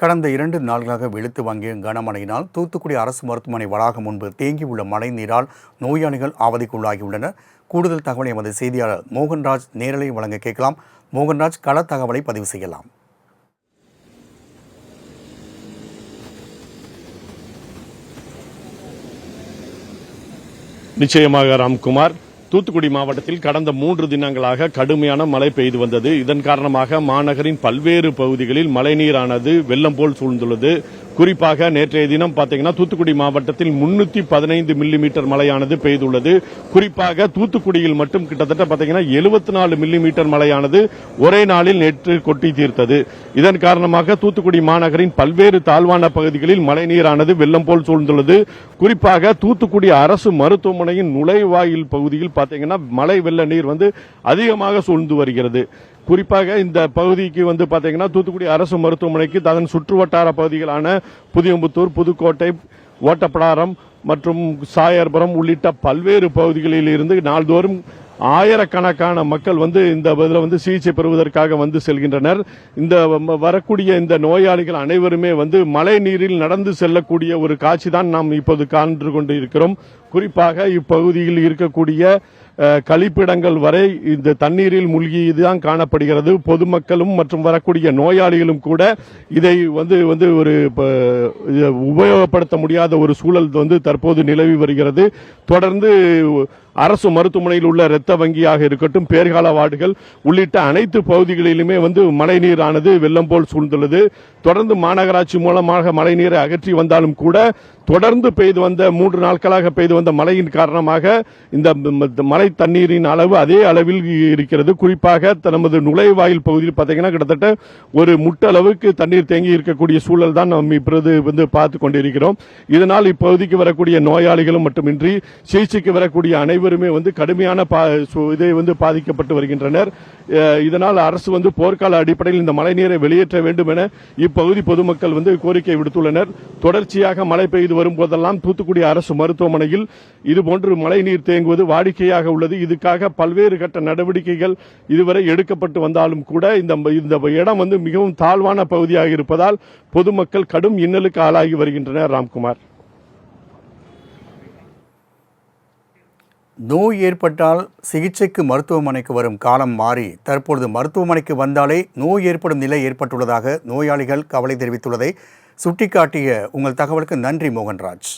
கடந்த 2 நாட்களாக வெளுத்து வாங்கிய கனமழையினால் தூத்துக்குடி அரசு மருத்துவமனை வளாகம் முன்பு தேங்கியுள்ள மழை நீரால் நோயாளிகள் அவதிக்குள்ளாகியுள்ளனர். கூடுதல் தகவலை எமது செய்தியாளர் மோகன்ராஜ் நேரலை வழங்க கேட்கலாம். மோகன்ராஜ், கள தகவலை பதிவு செய்யலாம். நிச்சயமாக ராம்குமார், தூத்துக்குடி மாவட்டத்தில் கடந்த 3 தினங்களாக கடுமையான மழை பெய்து வந்தது. இதன் காரணமாக மாநகரின் பல்வேறு பகுதிகளில் மழைநீரானது வெள்ளம் போல் சூழ்ந்துள்ளது. குறிப்பாக நேற்றைய தினம் பார்த்தீங்கன்னா தூத்துக்குடி மாவட்டத்தில் 315 மில்லிமீட்டர் மழையானது பெய்துள்ளது. குறிப்பாக தூத்துக்குடியில் மட்டும் கிட்டத்தட்ட பார்த்தீங்கன்னா 74 மில்லிமீட்டர் மழையானது ஒரே நாளில் நேற்று கொட்டி தீர்த்தது. இதன் காரணமாக தூத்துக்குடி மாநகரின் பல்வேறு தாழ்வான பகுதிகளில் மழைநீரானது வெள்ளம் போல் சூழ்ந்துள்ளது. குறிப்பாக தூத்துக்குடி அரசு மருத்துவமனையின் நுழைவாயில் பகுதியில் பார்த்தீங்கன்னா மழை வெள்ள நீர் அதிகமாக சூழ்ந்து வருகிறது. குறிப்பாக இந்த பகுதிக்கு பாத்தீங்கன்னா தூத்துக்குடி அரசு மருத்துவமனைக்கு அதன் சுற்றுவட்டார பகுதிகளான புதியம்புத்தூர், புதுக்கோட்டை, ஓட்டப்பிடாரம் மற்றும் சாயர்புரம் உள்ளிட்ட பல்வேறு பகுதிகளில் இருந்து நாள்தோறும் ஆயிரக்கணக்கான மக்கள் இந்த இதில் சிகிச்சை பெறுவதற்காக செல்கின்றனர். இந்த வரக்கூடிய இந்த நோயாளிகள் அனைவருமே மழை நீரில் நடந்து செல்லக்கூடிய ஒரு காட்சி தான் நாம் இப்போது காண்டு கொண்டு இருக்கிறோம். குறிப்பாக இப்பகுதியில் இருக்கக்கூடிய கழிப்பிடங்கள் வரை இந்த தண்ணீரில் மூழ்கிதான் காணப்படுகிறது. பொதுமக்களும் மற்றும் வரக்கூடிய நோயாளிகளும் கூட இதை ஒரு உபயோகப்படுத்த முடியாத ஒரு சூழல் தற்போது நிலவி வருகிறது. தொடர்ந்து அரசு மருத்துவமனையில் உள்ள இரத்த வங்கியாக இருக்கட்டும், பேர்கால வார்டுகள் உள்ளிட்ட அனைத்து பகுதிகளிலுமே மழைநீரானது வெள்ளம் போல் சூழ்ந்துள்ளது. தொடர்ந்து மாநகராட்சி மூலமாக மழைநீரை அகற்றி வந்தாலும் கூட தொடர்ந்து பெய்து வந்த 3 நாட்களாக பெய்து வந்த மழையின் காரணமாக இந்த மழை தண்ணீரின் அளவு அதே அளவில் இருக்கிறது. குறிப்பாக நமது நுழைவாயில் பகுதியில் பார்த்தீங்கன்னா கிட்டத்தட்ட ஒரு முட்டளவுக்கு தண்ணீர் தேங்கி இருக்கக்கூடிய சூழல் தான் நாம் இப்போது பார்த்து கொண்டிருக்கிறோம். இதனால் இப்பகுதிக்கு வரக்கூடிய நோயாளிகளும் மட்டுமின்றி சிகிச்சைக்கு வரக்கூடிய அனைவருமே கடுமையான இதை பாதிக்கப்பட்டு வருகின்றனர். இதனால் அரசு போர்க்கால அடிப்படையில் இந்த மழைநீரை வெளியேற்ற வேண்டும் என இப்பகுதி பொதுமக்கள் கோரிக்கை விடுத்துள்ளனர். தொடர்ச்சியாக மழை பெய்து வரும்போதெல்லாம் தூத்துக்குடி அரசு மருத்துவமனையில் இதுபோன்று மழைநீர் தேங்குவது வாடிக்கையாக உள்ளது. இதுக்காக பல்வேறு கட்ட நடவடிக்கைகள் இதுவரை எடுக்கப்பட்டு வந்தாலும் கூட இந்த இடம் மிகவும் தாழ்வான பகுதியாக இருப்பதால் பொதுமக்கள் கடும் இன்னலுக்கு ஆளாகி வருகின்றனர். ராம்குமார், நோய் ஏற்பட்டால் சிகிச்சைக்கு மருத்துவமனைக்கு வரும் காலம் மாறி தற்பொழுது மருத்துவமனைக்கு வந்தாலே நோய் ஏற்படும் நிலை ஏற்பட்டுள்ளதாக நோயாளிகள் கவலை தெரிவித்துள்ளதை சுட்டிக்காட்டிய உங்கள் தகவலுக்கு நன்றி மோகன்ராஜ்.